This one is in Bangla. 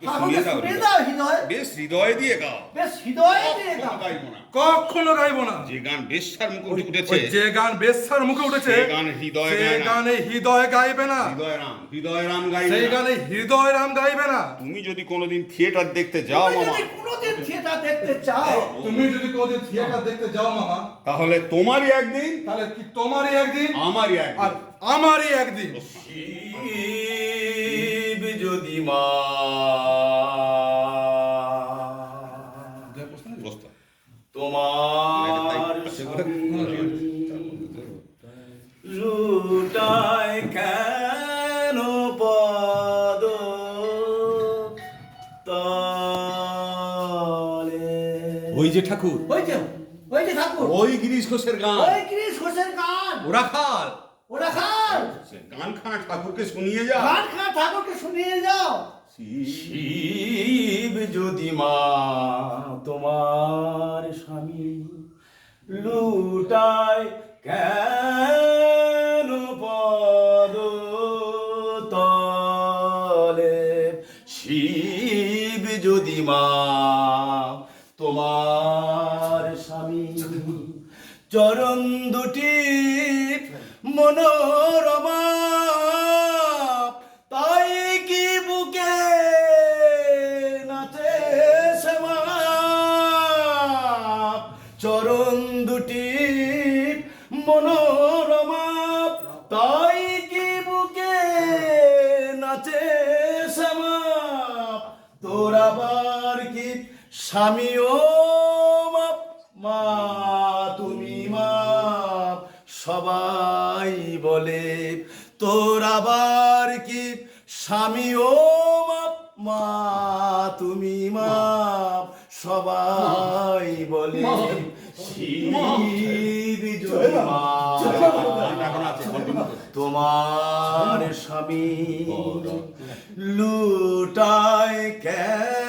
ঠাকুরকে শুনিয়ে দাও হৃদয়, বেশ হৃদয় দিয়ে গাও। বেশ হৃদয় দিয়ে গাও। গাইবো না, কখনো গাইবো না। যে গান বেশ্যার মুখে উঠেছে, যে গান বেশ্যার মুখে উঠেছে সে গান হৃদয় সে গায় না। গানে হৃদয় গাইবে না। হৃদয় রাম গাইবে সেই না। গানে হৃদয় রাম গাইবে না। তুমি যদি কোনোদিন থিয়েটার দেখতে যাও তুমি মামা, যদি কোনোদিন থিয়েটার দেখতে চাও, তুমি যদি কোনোদিন থিয়েটার দেখতে যাও মামা, তাহলে তোমারই একদিন, তাহলে কি তোমারই একদিন আমারই আর একদিন। আমারই একদিন। শিব যদি মা বসতো। তোমার লুটায় কেন পদ তলে? ওই যে ঠাকুর, ওই যে ঠাকুর, ওই গিরিশ ঘোষের গান, ওই গিরিশ ঘোষের গান, ওরা খাল। ওরা খান গান খানা ঠাকুরকে শুনিয়ে যাও। গান খান ঠাকুরকে শুনিয়ে যাও। শিব যদি মা তোমার স্বামী লুটায় কেন পদ তলে? শিব যদি মা তোমার স্বামী চরণ দুটি মনোরমা, তাই কি বুকে নাচে শ্যামা? চরণ দুটি মনোরমা, তাই কি বুকে নাচে শ্যামা? তোর আবার কি স্বামী ও মা? তুমি মা সবাই বলে, তোর আবার কি স্বামী ও মা? তুমি মা সবাই বলে। শিব যদি মা তোমার স্বামী লুটায় কেন